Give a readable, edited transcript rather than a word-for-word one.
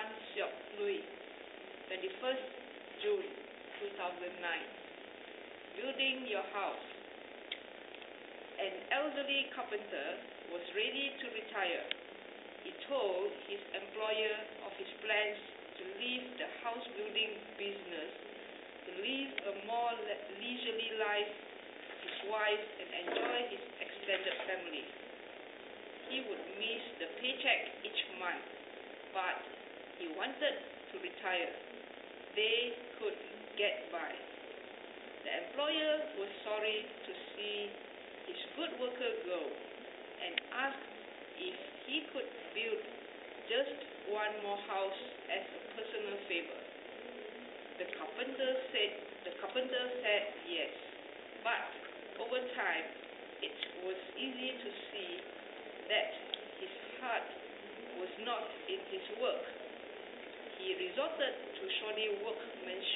Siok Lui, 21st June 2009. Building your house. An elderly carpenter was ready to retire. He told his employer of his plans to leave the house building business to live a more leisurely life with his wife and enjoy his extended family. He would miss the paycheck each month, but he wanted to retire. They could get by. The employer was sorry to see his good worker go and asked if he could build just one more house as a personal favor. The carpenter said yes, but over time it was easy to see that his heart was not in his work. He resorted to shoddy workmanship